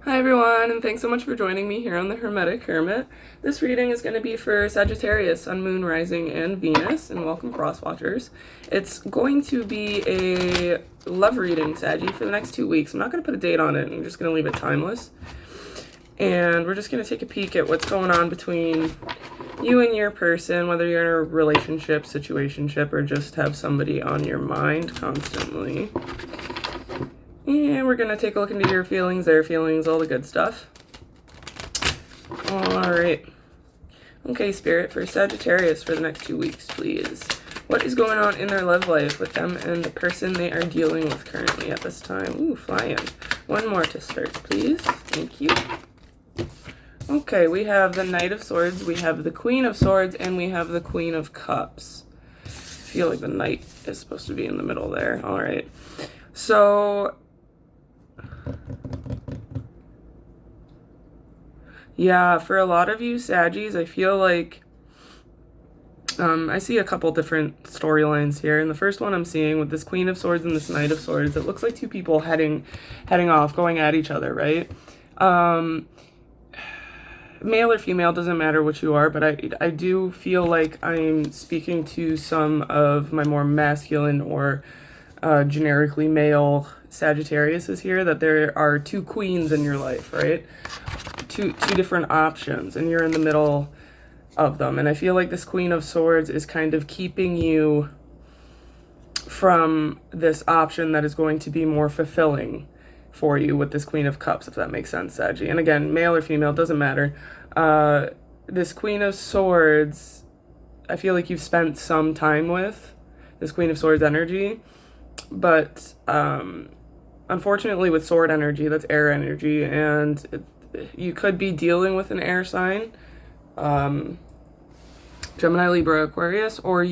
Hi everyone, and thanks so much for joining me here on the Hermetic Hermit. This reading is going to be for Sagittarius, Sun, Moon, Rising, and Venus, and welcome Cross Watchers. It's going to be a love reading, Saggy, for the next 2 weeks. I'm not going to put a date on it, I'm just going to leave it timeless. And we're just going to take a peek at what's going on between you and your person, whether you're in a relationship, situationship, or just have somebody on your mind constantly. And we're going to take a look into your feelings, their feelings, all the good stuff. All right. Okay, Spirit, for Sagittarius for the next 2 weeks, please. What is going on in their love life with them and the person they are dealing with currently at this time? Ooh, flying. One more to start, please. Thank you. Okay, we have the Knight of Swords, we have the Queen of Swords, and we have the Queen of Cups. I feel like the Knight is supposed to be in the middle there. All right. So yeah, for a lot of you Saggies, I feel like I see a couple different storylines here. And the first one I'm seeing with this Queen of Swords and this Knight of Swords, it looks like two people heading off, going at each other, right? Male or female, doesn't matter what you are, but I do feel like I'm speaking to some of my more masculine or generically male Sagittarius is here, that there are two queens in your life, right? Two different options, and you're in the middle of them. And I feel like this Queen of Swords is kind of keeping you from this option that is going to be more fulfilling for you with this Queen of Cups, if that makes sense, Saggy. And again, male or female, doesn't matter. This Queen of Swords, I feel like you've spent some time with this Queen of Swords energy, but unfortunately with sword energy, that's air energy, and you could be dealing with an air sign, Gemini, Libra, Aquarius, or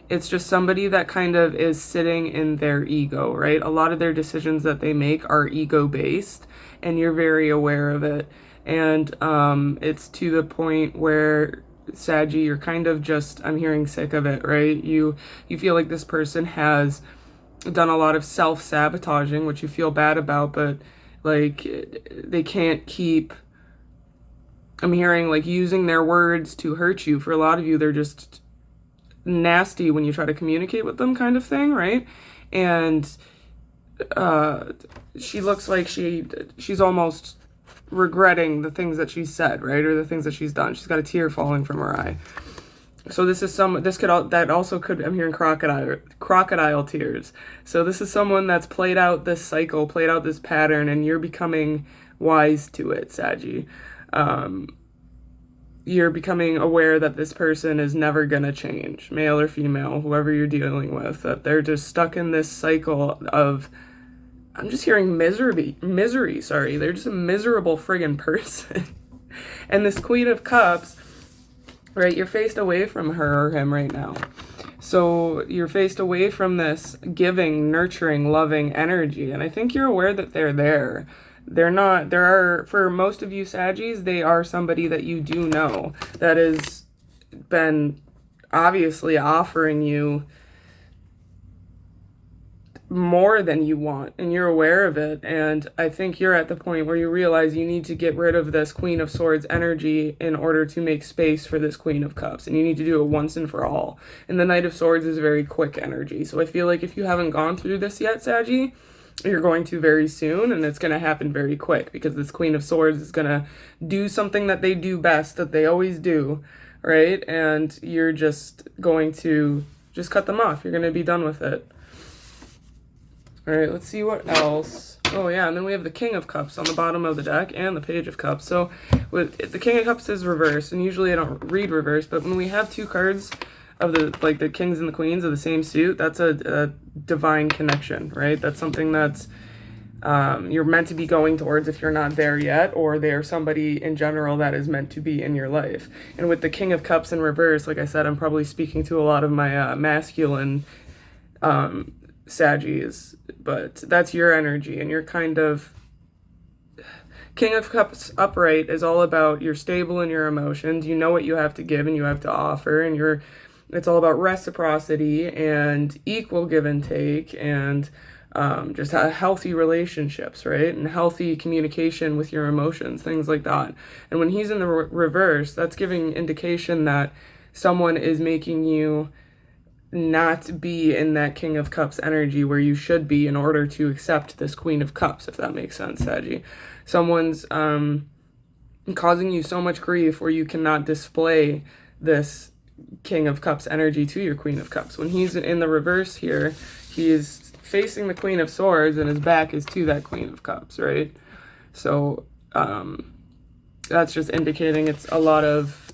it's just somebody that kind of is sitting in their ego, right? A lot of their decisions that they make are ego-based, and you're very aware of it. And it's to the point where, Saggy, you're kind of just, I'm hearing, sick of it, right? You feel like this person has done a lot of self-sabotaging, which you feel bad about, but like they can't keep, I'm hearing, like, using their words to hurt you. For a lot of you, they're just nasty when you try to communicate with them, kind of thing, right? And she looks like she's almost regretting the things that she said, right? Or the things that she's done. She's got a tear falling from her eye. So I'm hearing crocodile tears. So this is someone that's played out this cycle, played out this pattern, and you're becoming wise to it, Saggy. You're becoming aware that this person is never gonna change, male or female, whoever you're dealing with, that they're just stuck in this cycle of, I'm just hearing misery, sorry. They're just a miserable friggin' person. And this Queen of Cups, right, you're faced away from her or him right now. So you're faced away from this giving, nurturing, loving energy. And I think you're aware that they're there. For most of you Saggies, they are somebody that you do know that has been obviously offering you more than you want, and you're aware of it. And I think you're at the point where you realize you need to get rid of this Queen of Swords energy in order to make space for this Queen of Cups, and you need to do it once and for all. And the Knight of Swords is very quick energy, so I feel like if you haven't gone through this yet, Saggy, you're going to very soon, and it's going to happen very quick, because this Queen of Swords is going to do something that they do best, that they always do, right? And you're just going to just cut them off. You're going to be done with it. All right, let's see what else. Oh yeah, and then we have the King of Cups on the bottom of the deck and the Page of Cups. So with the King of Cups is reversed, and usually I don't read reverse, but when we have two cards of the kings and the queens of the same suit, that's a divine connection, right? That's something that's you're meant to be going towards if you're not there yet, or they're somebody in general that is meant to be in your life. And with the King of Cups in reverse, like I said, I'm probably speaking to a lot of my masculine Saggies, but that's your energy, and you're kind of, King of Cups upright is all about you're stable in your emotions, you know what you have to give and you have to offer, and it's all about reciprocity and equal give and take, and just healthy relationships, right? And healthy communication with your emotions, things like that. And when he's in the reverse, that's giving indication that someone is making you not be in that King of Cups energy where you should be in order to accept this Queen of Cups, if that makes sense, SAGI. Someone's causing you so much grief where you cannot display this King of Cups energy to your Queen of Cups. When he's in the reverse here, he is facing the Queen of Swords and his back is to that Queen of Cups, right? So that's just indicating it's a lot of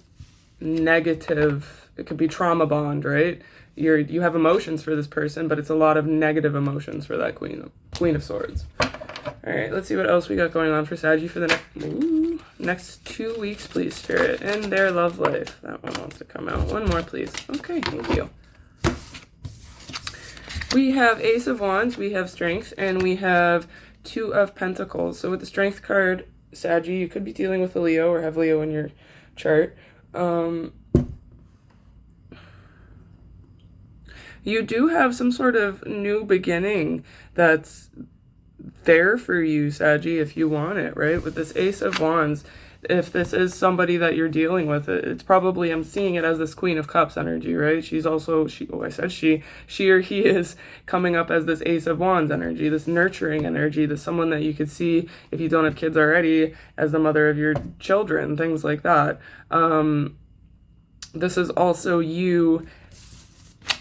negative, it could be trauma bond, right? You have emotions for this person, but it's a lot of negative emotions for that Queen of Swords. All right, let's see what else we got going on for SAGI for the next 2 weeks, please, Spirit. And their love life. That one wants to come out. One more, please. Okay, thank you. We have Ace of Wands, we have Strength, and we have Two of Pentacles. So with the Strength card, SAGI, you could be dealing with a Leo or have Leo in your chart. You do have some sort of new beginning that's there for you, SAGI, if you want it, right? With this Ace of Wands, if this is somebody that you're dealing with, it's probably, I'm seeing it as this Queen of Cups energy, right? She's also, she or he is coming up as this Ace of Wands energy, this nurturing energy, this someone that you could see, if you don't have kids already, as the mother of your children, things like that. This is also you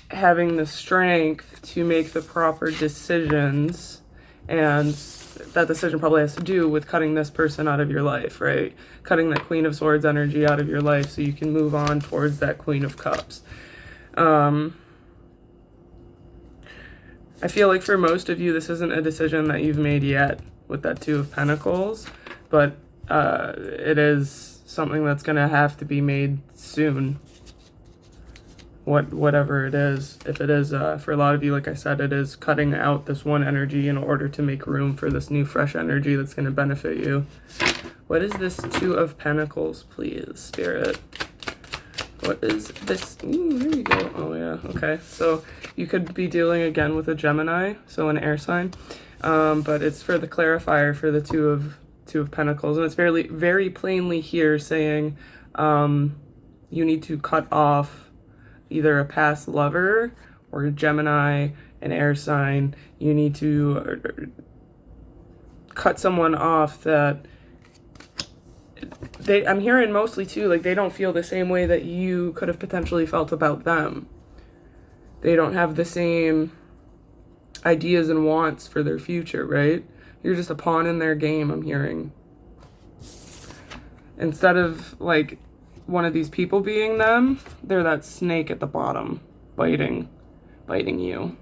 having the strength to make the proper decisions, and that decision probably has to do with cutting this person out of your life, right? Cutting that Queen of Swords energy out of your life so you can move on towards that Queen of Cups. I feel like for most of you, this isn't a decision that you've made yet with that Two of Pentacles, but it is something that's going to have to be made soon. Whatever it is. If it is, for a lot of you, like I said, it is cutting out this one energy in order to make room for this new fresh energy that's going to benefit you. What is this Two of Pentacles, please, Spirit? What is this? Ooh, there you go. Oh, yeah. Okay. So you could be dealing again with a Gemini, so an air sign. But it's for the clarifier for the Two of Pentacles. And it's very, very plainly here saying you need to cut off either a past lover or a Gemini, an air sign. You need to cut someone off that I'm hearing mostly too, like they don't feel the same way that you could have potentially felt about them. They don't have the same ideas and wants for their future, right? You're just a pawn in their game, I'm hearing. Instead of like one of these people being them, they're that snake at the bottom, biting you.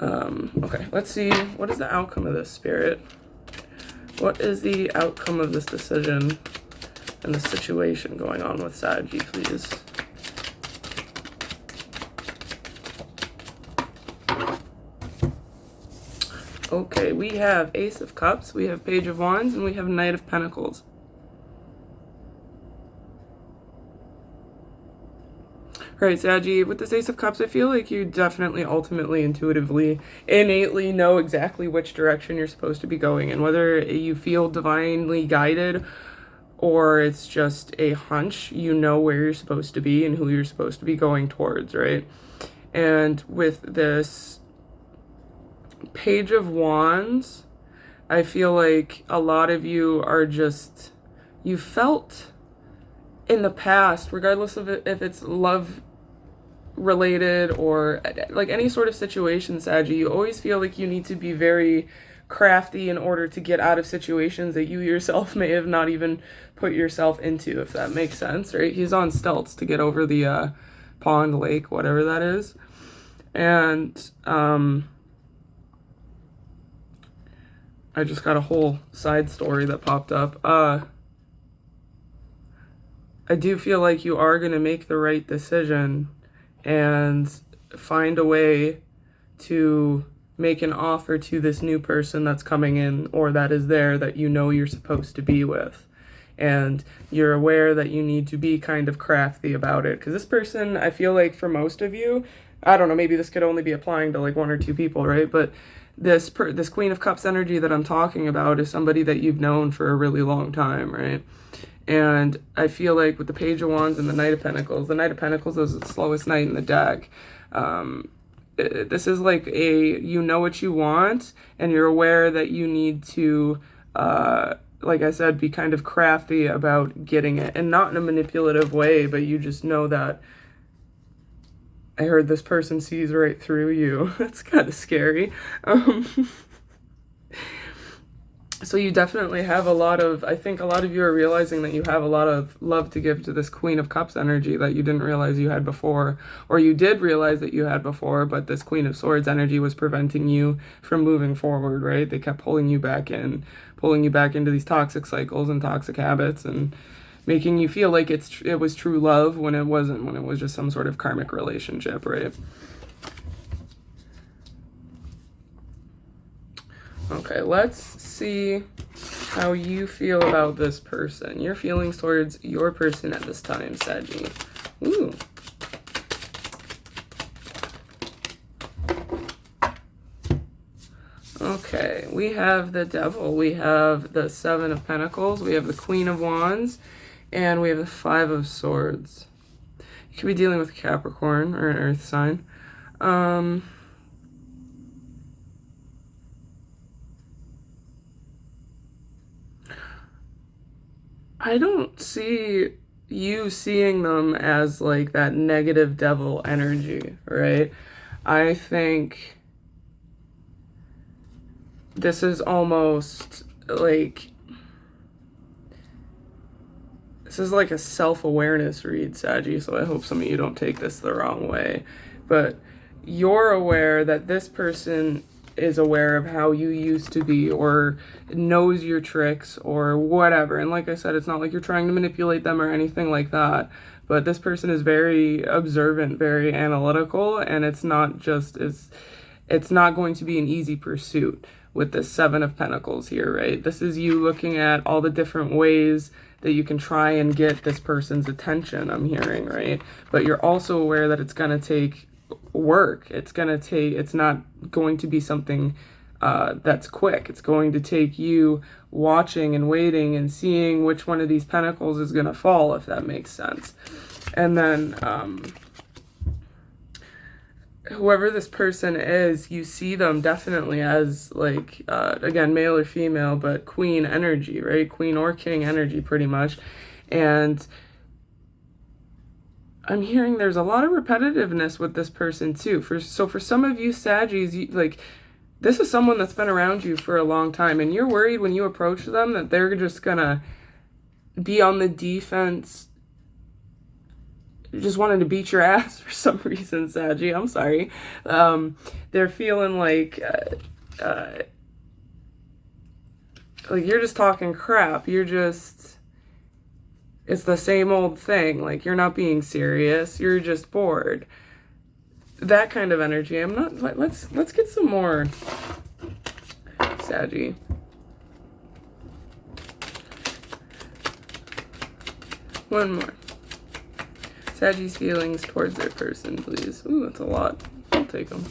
Okay, let's see. What is the outcome of this, Spirit? What is the outcome of this decision and the situation going on with SAGI, please? Okay, we have Ace of Cups, we have Page of Wands, and we have Knight of Pentacles. Right, SAGI, with this Ace of Cups, I feel like you definitely, ultimately, intuitively, innately know exactly which direction you're supposed to be going in. Whether you feel divinely guided or it's just a hunch, you know where you're supposed to be and who you're supposed to be going towards, right? And with this Page of Wands, I feel like a lot of you are just, you felt in the past, regardless of if it's love related or like any sort of situation, SAGI, you always feel like you need to be very crafty in order to get out of situations that you yourself may have not even put yourself into, if that makes sense, right? He's on stilts to get over the pond, lake, whatever that is. And I just got a whole side story that popped up. I do feel like you are going to make the right decision and find a way to make an offer to this new person that's coming in or that is there that you know you're supposed to be with. And you're aware that you need to be kind of crafty about it. Because this person, I feel like for most of you, I don't know, maybe this could only be applying to like one or two people, right? But this Queen of Cups energy that I'm talking about is somebody that you've known for a really long time, right? And I feel like with the Page of Wands and the Knight of Pentacles is the slowest knight in the deck. This is like you know what you want, and you're aware that you need to, like I said, be kind of crafty about getting it, and not in a manipulative way, but you just know that I heard this person sees right through you. That's kind of scary. So you definitely have I think a lot of you are realizing that you have a lot of love to give to this Queen of Cups energy that you didn't realize you had before, or you did realize that you had before, but this Queen of Swords energy was preventing you from moving forward, right? They kept pulling you back into these toxic cycles and toxic habits, and making you feel like it was true love when it wasn't, when it was just some sort of karmic relationship, right? Okay, let's see how you feel about this person. Your feelings towards your person at this time, SAGI. Ooh. Okay, we have the Devil. We have the Seven of Pentacles. We have the Queen of Wands. And we have the Five of Swords. You could be dealing with a Capricorn or an Earth sign. I don't see you seeing them as like that negative devil energy, right? I think this is almost like, this is like a self-awareness read, SAGI, so I hope some of you don't take this the wrong way. But you're aware that this person is aware of how you used to be, or knows your tricks, or whatever. And like I said, it's not like you're trying to manipulate them or anything like that. But this person is very observant, very analytical, and it's not going to be an easy pursuit with the Seven of Pentacles here, right? This is you looking at all the different ways that you can try and get this person's attention, I'm hearing, right? But you're also aware that it's going to take work. It's not going to be something that's quick. It's going to take you watching and waiting and seeing which one of these pentacles is going to fall, if that makes sense. And then whoever this person is, you see them definitely as like, again, male or female, but queen energy, right? Queen or king energy, pretty much. And I'm hearing there's a lot of repetitiveness with this person too. So for some of you Sagis, like, this is someone that's been around you for a long time, and you're worried when you approach them that they're just gonna be on the defense, just wanting to beat your ass for some reason, SAGI. I'm sorry. They're feeling like you're just talking crap. It's the same old thing. Like, you're not being serious. You're just bored. That kind of energy. Let's get some more, SAGI. One more. SAGI's feelings towards their person, please. Ooh, that's a lot. I'll take them.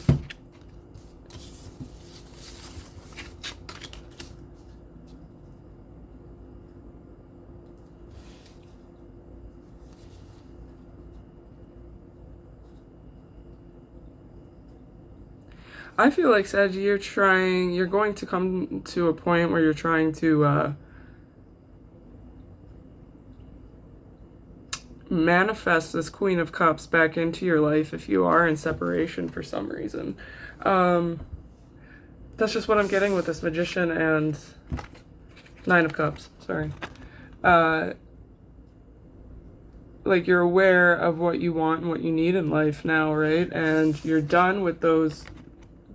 I feel like, SAGI, you're going to come to a point where you're trying to manifest this Queen of Cups back into your life if you are in separation for some reason. That's just what I'm getting with this Magician and Nine of Cups, sorry. Like, you're aware of what you want and what you need in life now, right? And you're done with those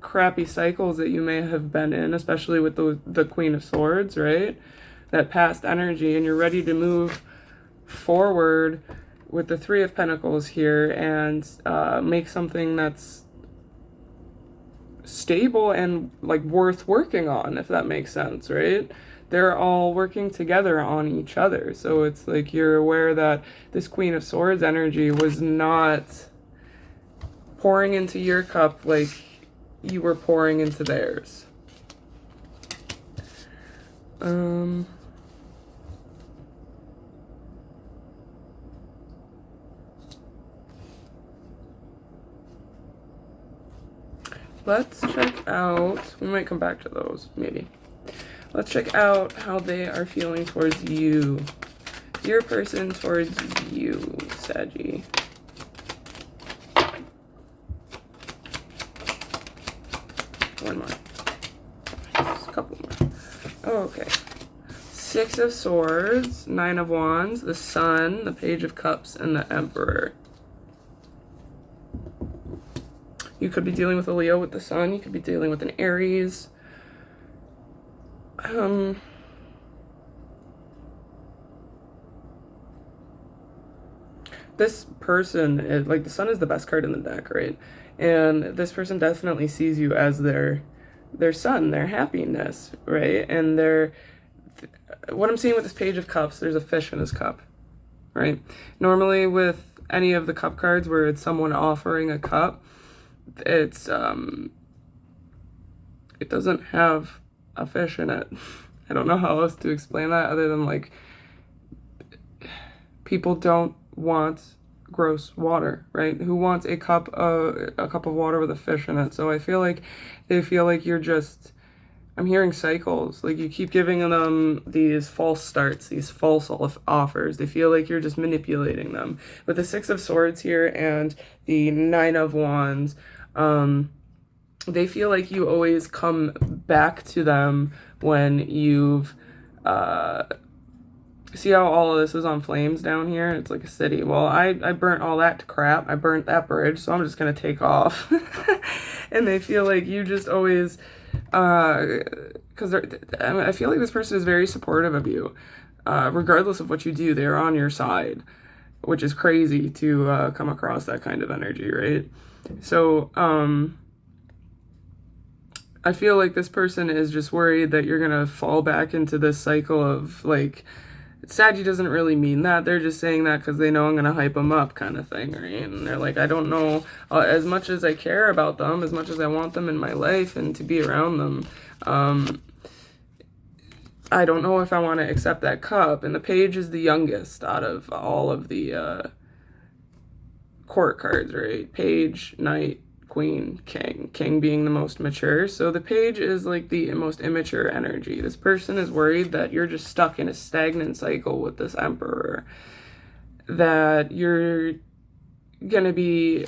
crappy cycles that you may have been in, especially with the Queen of Swords, right? That past energy, and you're ready to move forward with the Three of Pentacles here and make something that's stable and like worth working on, if that makes sense, right? They're all working together on each other. So it's like you're aware that this Queen of Swords energy was not pouring into your cup like you were pouring into theirs. Let's check out, we might come back to those, maybe. Let's check out how they are feeling towards you. Your person towards you, SAGI. One more. Just a couple more. Oh, okay. 6 of Swords, 9 of Wands, the Sun, the Page of Cups, and the Emperor. You could be dealing with a Leo with the Sun. You could be dealing with an Aries. This person, like the Sun is the best card in the deck, right? And this person definitely sees you as their sun, their happiness, right? And what I'm seeing with this Page of Cups, there's a fish in his cup, right? Normally with any of the cup cards where it's someone offering a cup, it doesn't have a fish in it. I don't know how else to explain that other than like people don't want gross water, right? Who wants a cup of water with a fish in it? So I feel like they feel like you're just, I'm hearing cycles, like you keep giving them these false starts, these false offers. They feel like you're just manipulating them. With the 6 of Swords here and the 9 of Wands, they feel like you always come back to them when you've, see how all of this is on flames down here? It's like a city. Well, I burnt all that to crap. I burnt that bridge, so I'm just going to take off. And they feel like you just always, because I feel like this person is very supportive of you. Regardless of what you do, they're on your side, which is crazy to come across that kind of energy, right? So, I feel like this person is just worried that you're going to fall back into this cycle of, like, SAGI doesn't really mean that. They're just saying that because they know I'm going to hype them up kind of thing, right? And they're like, I don't know, as much as I care about them, as much as I want them in my life and to be around them, I don't know if I want to accept that cup. And the Page is the youngest out of all of the court cards, right? Page, Knight, Queen, King being the most mature. So the Page is like the most immature energy. This person is worried that you're just stuck in a stagnant cycle with this Emperor, that you're gonna be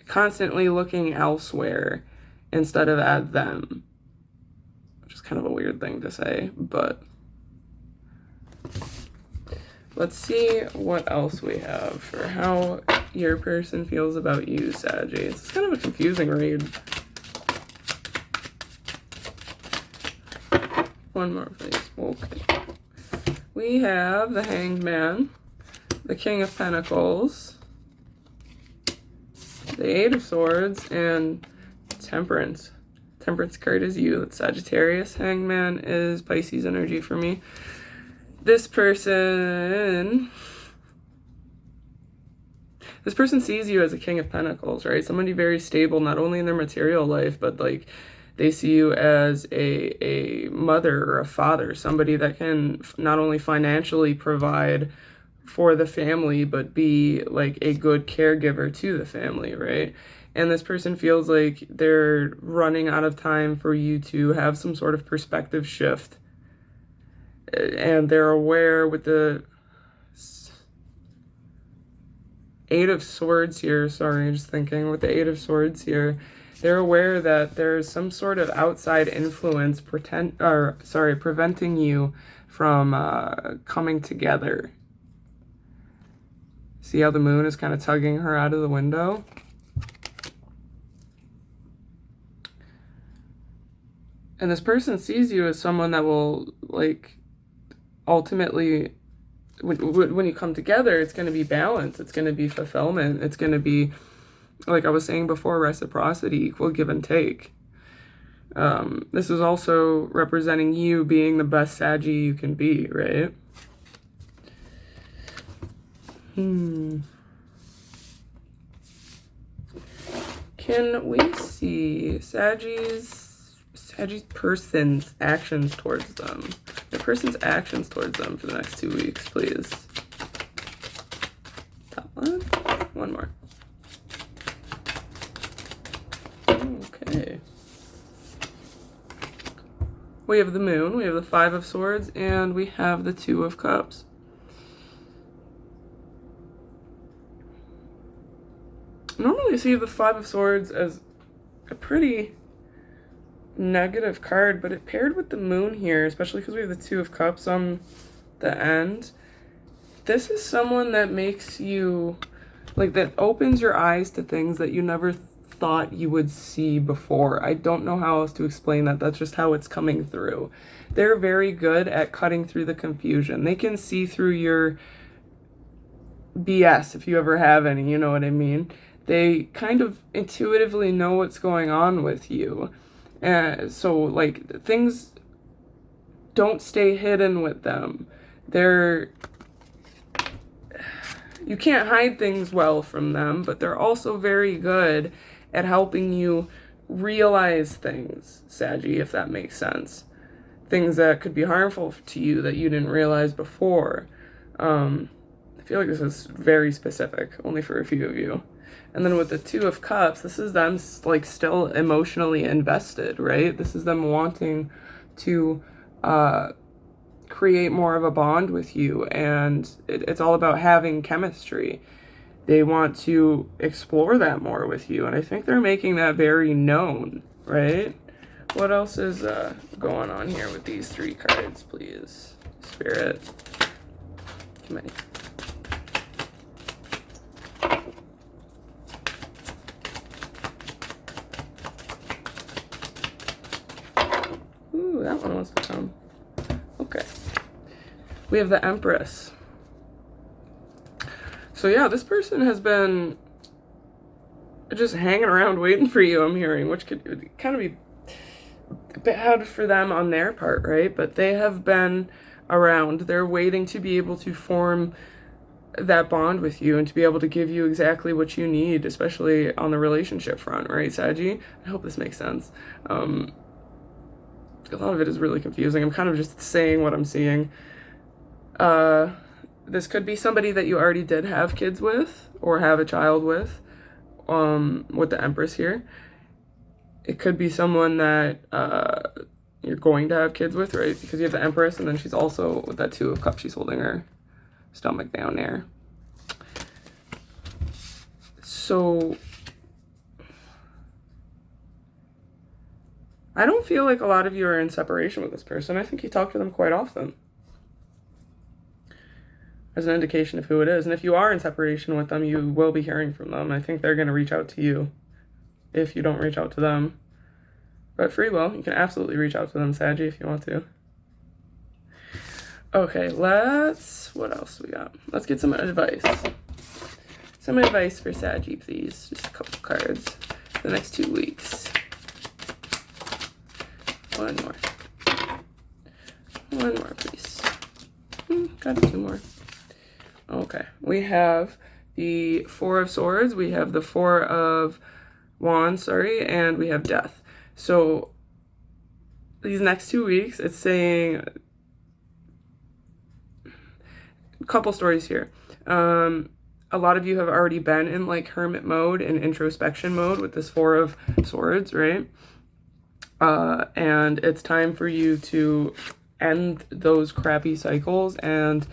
constantly looking elsewhere instead of at them, which is kind of a weird thing to say, but let's see what else we have for how your person feels about you, SAGI. It's kind of a confusing read. One more, please. Okay. We have the Hanged Man, the King of Pentacles, the 8 of Swords, and Temperance. Temperance card is you. It's Sagittarius. Hanged Man is Pisces energy for me. This person sees you as a King of Pentacles, right? Somebody very stable, not only in their material life, but like they see you as a mother or a father, somebody that can not only financially provide for the family, but be like a good caregiver to the family, right? And this person feels like they're running out of time for you to have some sort of perspective shift. And they're aware with the 8 of Swords here, sorry, just thinking, with the 8 of Swords here, they're aware that there's some sort of outside influence preventing you from coming together. See how the moon is kind of tugging her out of the window? And this person sees you as someone that will, like, ultimately, when you come together, it's going to be balance. It's going to be fulfillment. It's going to be, like I was saying before, reciprocity, equal give and take. This is also representing you being the best SAGI you can be, right? Can we see Sagi's person's actions towards them? The person's actions towards them for the next 2 weeks, please. Top one. One more. Okay. We have the Moon, we have the Five of Swords, and we have the Two of Cups. Normally I see the Five of Swords as a pretty negative card, but it paired with the Moon here, especially because we have the Two of Cups on the end. This is someone that makes you, like, that opens your eyes to things that you never thought you would see before. I don't know how else to explain that. That's just how it's coming through. They're very good at cutting through the confusion. They can see through your BS, if you ever have any, you know what I mean? They kind of intuitively know what's going on with you. So, like, things don't stay hidden with them. You can't hide things well from them, but they're also very good at helping you realize things, Saggy, if that makes sense. Things that could be harmful to you that you didn't realize before. I feel like this is very specific, only for a few of you. And then with the Two of Cups, this is them, like, still emotionally invested, right? This is them wanting to create more of a bond with you, and it's all about having chemistry. They want to explore that more with you, and I think they're making that very known, right? What else is going on here with these three cards, please? Spirit. Too many. Ooh, that one wants to come. Okay. We have the Empress. So yeah, this person has been just hanging around waiting for you, I'm hearing, which could kind of be bad for them on their part, right? But they have been around. They're waiting to be able to form that bond with you and to be able to give you exactly what you need, especially on the relationship front, right, Sagi? I hope this makes sense. A lot of it is really confusing. I'm kind of just saying what I'm seeing. This could be somebody that you already did have kids with or have a child with the Empress here. It could be someone that you're going to have kids with, right? Because you have the Empress, and then she's also, with that Two of Cups, she's holding her stomach down there. So I don't feel like a lot of you are in separation with this person. I think you talk to them quite often, as an indication of who it is. And if you are in separation with them, you will be hearing from them. I think they're going to reach out to you if you don't reach out to them. But free will, you can absolutely reach out to them, Saggy, if you want to. Okay, what else we got? Let's get some advice. Some advice for Saggy, please. Just a couple cards for the next 2 weeks. One more. One more, please. Got 2 more. Okay, we have the Four of Swords, we have the Four of Wands, and we have Death. So these next 2 weeks, it's saying a couple stories here. A lot of you have already been in, like, hermit mode and introspection mode with this Four of Swords, right? And it's time for you to end those crappy cycles and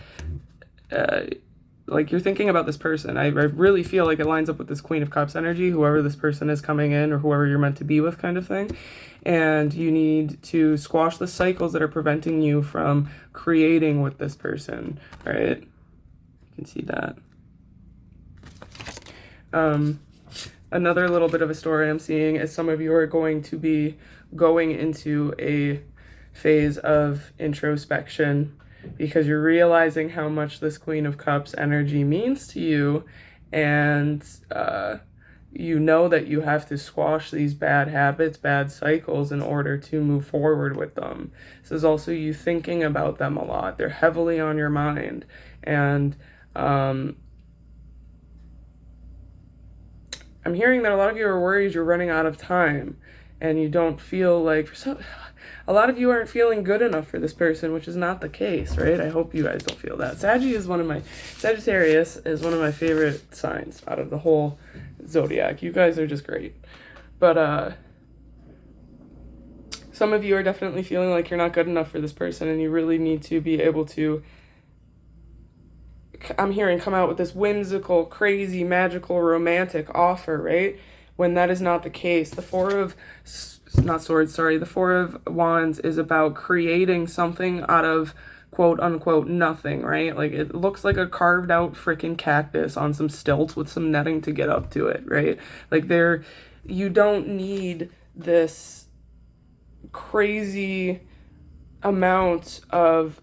like, you're thinking about this person. I really feel like it lines up with this Queen of Cups energy, whoever this person is coming in or whoever you're meant to be with, kind of thing. And you need to squash the cycles that are preventing you from creating with this person, right? You can see that. Another little bit of a story I'm seeing is some of you are going to be going into a phase of introspection because you're realizing how much this Queen of Cups energy means to you, and you know that you have to squash these bad habits, bad cycles in order to move forward with them. This is also you thinking about them a lot. They're heavily on your mind, and I'm hearing that a lot of you are worried you're running out of time and you don't feel like, a lot of you aren't feeling good enough for this person, which is not the case, right? I hope you guys don't feel that. Sagittarius is one of my favorite signs out of the whole zodiac. You guys are just great. But, some of you are definitely feeling like you're not good enough for this person and you really need to be able to, I'm hearing, come out with this whimsical, crazy, magical, romantic offer, right? When that is not the case. The Four of Wands is about creating something out of quote unquote nothing, right? Like it looks like a carved out freaking cactus on some stilts with some netting to get up to it, right? Like you don't need this crazy amount of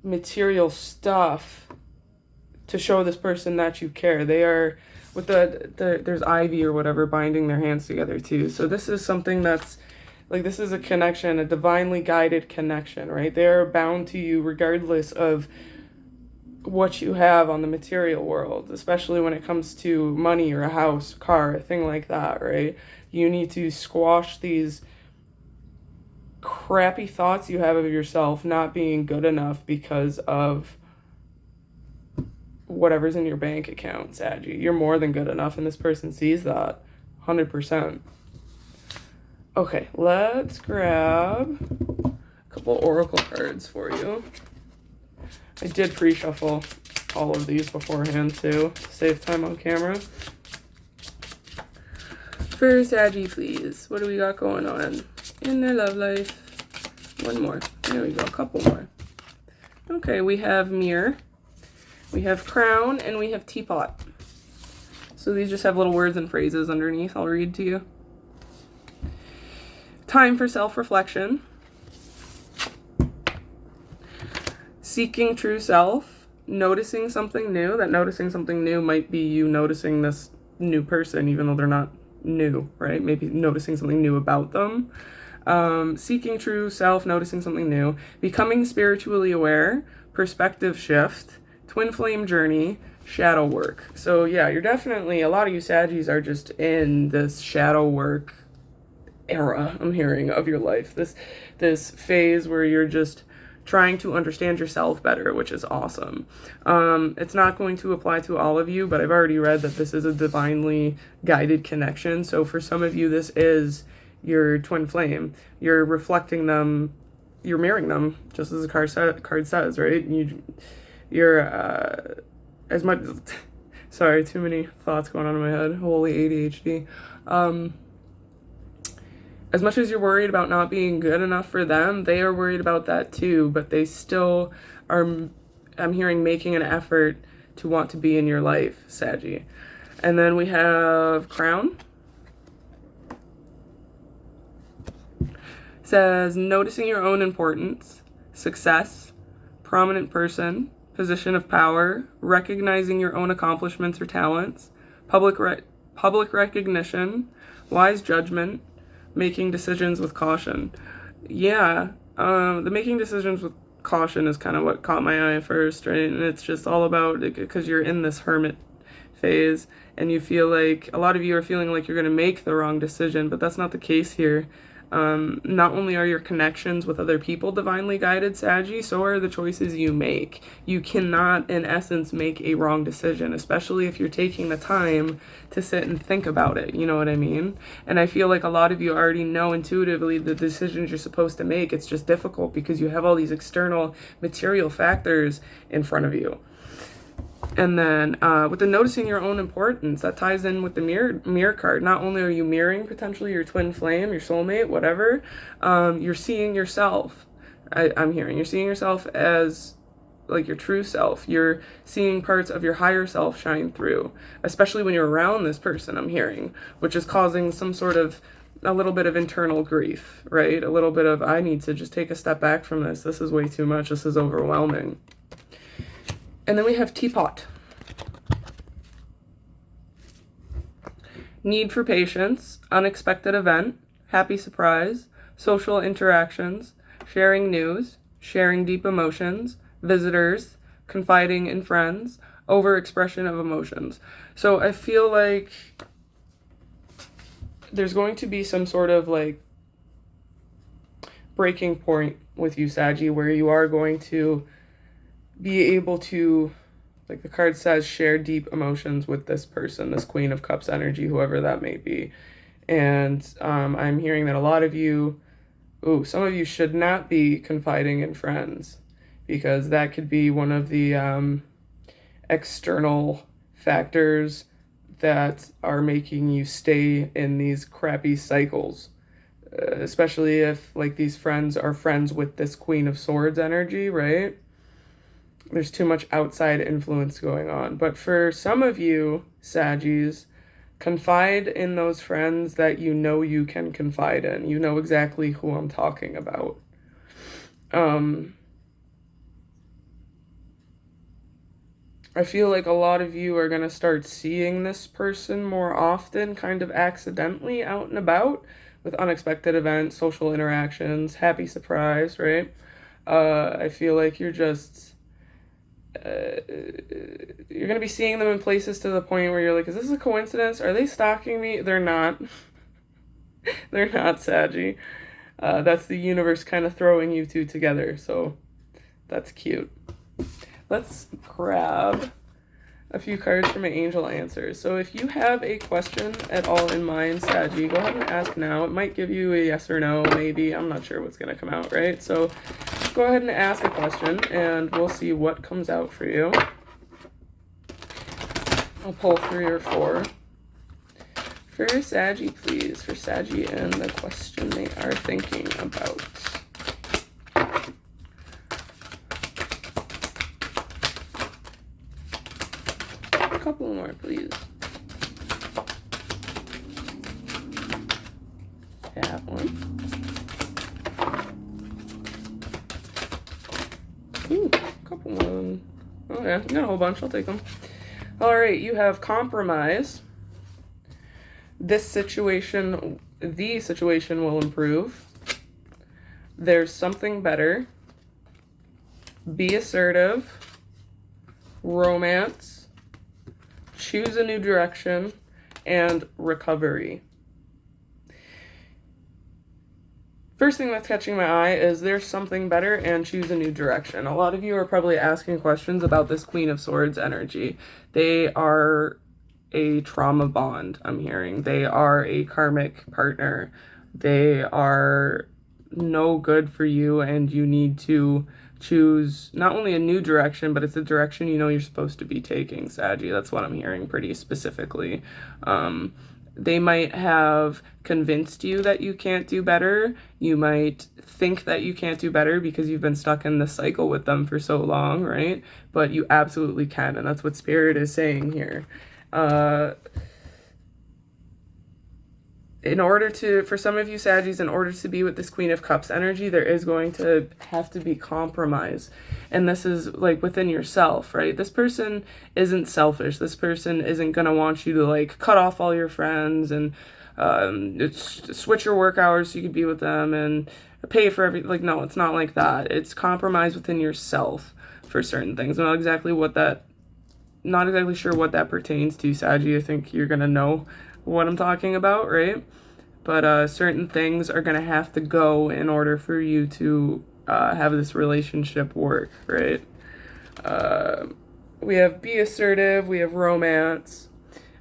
material stuff to show this person that you care. They are, with there's ivy or whatever binding their hands together too. So this is something that's like, this is a connection, a divinely guided connection, right? They are bound to you regardless of what you have on the material world, especially when it comes to money or a house, car, a thing like that, right? You need to squash these crappy thoughts you have of yourself not being good enough because of whatever's in your bank account, Saggy. You're more than good enough, and this person sees that 100%. Okay, let's grab a couple oracle cards for you. I did pre-shuffle all of these beforehand too, to save time on camera. For Saggy, please, what do we got going on in their love life? One more. There we go, a couple more. Okay, we have Mirror. We have Crown, and we have Teapot. So these just have little words and phrases underneath. I'll read to you. Time for self-reflection. Seeking true self. Noticing something new. That noticing something new might be you noticing this new person, even though they're not new, right? Maybe noticing something new about them. Seeking true self, noticing something new. Becoming spiritually aware. Perspective shift. Twin flame journey, shadow work. So yeah, you're definitely, a lot of you Saggies are just in this shadow work era, I'm hearing, of your life. This phase where you're just trying to understand yourself better, which is awesome. It's not going to apply to all of you, but I've already read that this is a divinely guided connection. So for some of you, this is your twin flame. You're reflecting them, you're mirroring them, just as the card says, right? You're as much, sorry, too many thoughts going on in my head, holy ADHD. As much as you're worried about not being good enough for them, they are worried about that too, but they still are, I'm hearing, making an effort to want to be in your life, Saggy. And then we have Crown. Says, noticing your own importance, success, prominent person, position of power, recognizing your own accomplishments or talents, public recognition, wise judgment, making decisions with caution. Yeah, the making decisions with caution is kind of what caught my eye first, right? And it's just all about, because you're in this hermit phase and you feel like, a lot of you are feeling like you're going to make the wrong decision, but that's not the case here. Not only are your connections with other people divinely guided, Saggy, so are the choices you make. You cannot, in essence, make a wrong decision, especially if you're taking the time to sit and think about it, you know what I mean? And I feel like a lot of you already know intuitively the decisions you're supposed to make. It's just difficult because you have all these external material factors in front of you. And then with the noticing your own importance, that ties in with the mirror card. Not only are you mirroring potentially your twin flame, your soulmate, whatever, you're seeing yourself. I'm hearing you're seeing yourself as like your true self. You're seeing parts of your higher self shine through, especially when you're around this person, I'm hearing, which is causing some sort of a little bit of internal grief, right? A little bit of, I need to just take a step back from this. This is way too much. This is overwhelming. And then we have Teapot. Need for patience, unexpected event, happy surprise, social interactions, sharing news, sharing deep emotions, visitors, confiding in friends, overexpression of emotions. So I feel like there's going to be some sort of like breaking point with you, SAGI, where you are going to be able to, like the card says, share deep emotions with this person, this Queen of Cups energy, whoever that may be. And I'm hearing that a lot of you, some of you should not be confiding in friends, because that could be one of the external factors that are making you stay in these crappy cycles. Especially if like these friends are friends with this Queen of Swords energy, right? There's too much outside influence going on. But for some of you, Sagis, confide in those friends that you know you can confide in. You know exactly who I'm talking about. I feel like a lot of you are going to start seeing this person more often, kind of accidentally out and about, with unexpected events, social interactions, happy surprise, right? I feel like you're just, you're going to be seeing them in places to the point where you're like, is this a coincidence? Are they stalking me? They're not. They're not, Saggy. That's the universe kind of throwing you two together, so that's cute. Let's grab a few cards for my angel answers. So if you have a question at all in mind, Saggy, go ahead and ask now. It might give you a yes or no, maybe. I'm not sure what's going to come out, right? So go ahead and ask a question, and we'll see what comes out for you. I'll pull 3 or 4. For Saggy, please. For Saggy and the question they are thinking about. A couple more, please. That one. Ooh, a couple more. Oh yeah, you got a whole bunch. I'll take them. All right, you have compromise. The situation will improve. There's something better. Be assertive. Romance. Choose a new direction. And recovery. First thing that's catching my eye is there's something better and choose a new direction. A lot of you are probably asking questions about this Queen of Swords energy. They are a trauma bond, I'm hearing. They are a karmic partner. They are no good for you, and you need to choose not only a new direction, but it's a direction you know you're supposed to be taking, Saggy. That's what I'm hearing pretty specifically. They might have convinced you that you can't do better. You might think that you can't do better because you've been stuck in this cycle with them for so long, right? But you absolutely can, and that's what Spirit is saying here. For some of you Saggies, in order to be with this Queen of Cups energy, there is going to have to be compromise. And this is like within yourself, right? This person isn't selfish. This person isn't going to want you to like cut off all your friends and switch your work hours so you could be with them and pay for everything. Like, no, it's not like that. It's compromise within yourself for certain things. I'm not exactly sure what that pertains to, Saggy. I think you're going to know what I'm talking about, right? But certain things are going to have to go in order for you to have this relationship work, right? We have be assertive, we have romance.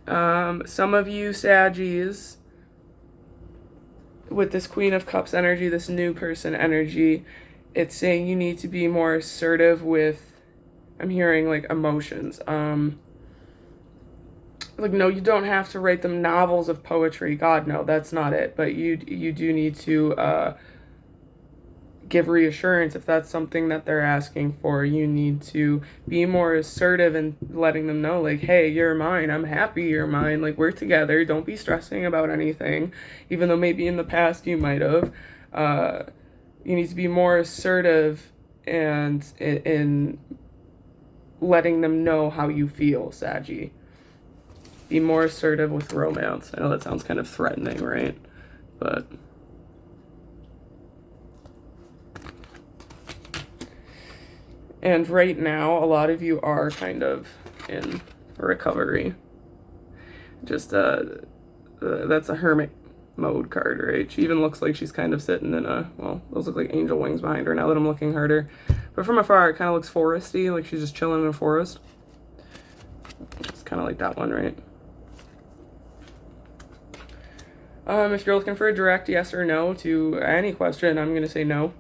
Some of you Saggies, with this Queen of Cups energy, this new person energy, it's saying you need to be more assertive with, I'm hearing like emotions. Like, no, you don't have to write them novels of poetry. God, no, that's not it. But you do need to give reassurance if that's something that they're asking for. You need to be more assertive and letting them know, like, hey, you're mine. I'm happy you're mine. Like, we're together. Don't be stressing about anything, even though maybe in the past you might have. You need to be more assertive and in letting them know how you feel, Saggy. Be more assertive with romance. I know that sounds kind of threatening, right? But and right now, a lot of you are kind of in recovery. Just that's a Hermit mode card, right? She even looks like she's kind of sitting in a, well, those look like angel wings behind her now that I'm looking harder. But from afar, it kind of looks foresty, like she's just chilling in a forest. It's kind of like that one, right? If you're looking for a direct yes or no to any question, I'm going to say no.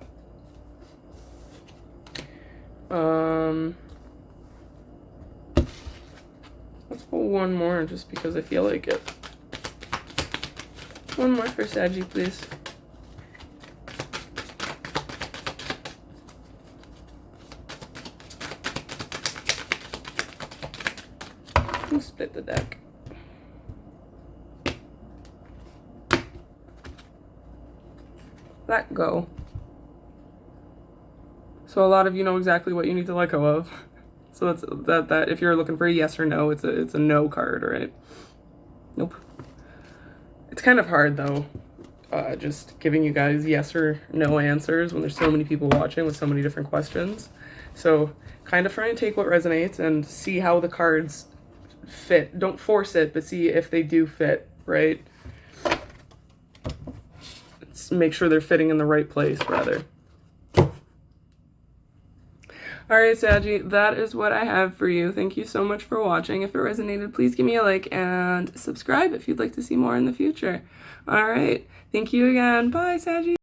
Let's pull one more just because I feel like it. One more for SAGI, please. We'll split the deck. Let go. So a lot of you know exactly what you need to let go of. So that's that if you're looking for a yes or no, it's a no card, right? Nope. It's kind of hard though, just giving you guys yes or no answers when there's so many people watching with so many different questions. So kind of try and take what resonates and see how the cards fit. Don't force it, but see if they do fit, right? Let's make sure they're fitting in the right place, rather. All right, SAGI, that is what I have for you. Thank you so much for watching. If it resonated, please give me a like and subscribe if you'd like to see more in the future. All right, thank you again. Bye, SAGI.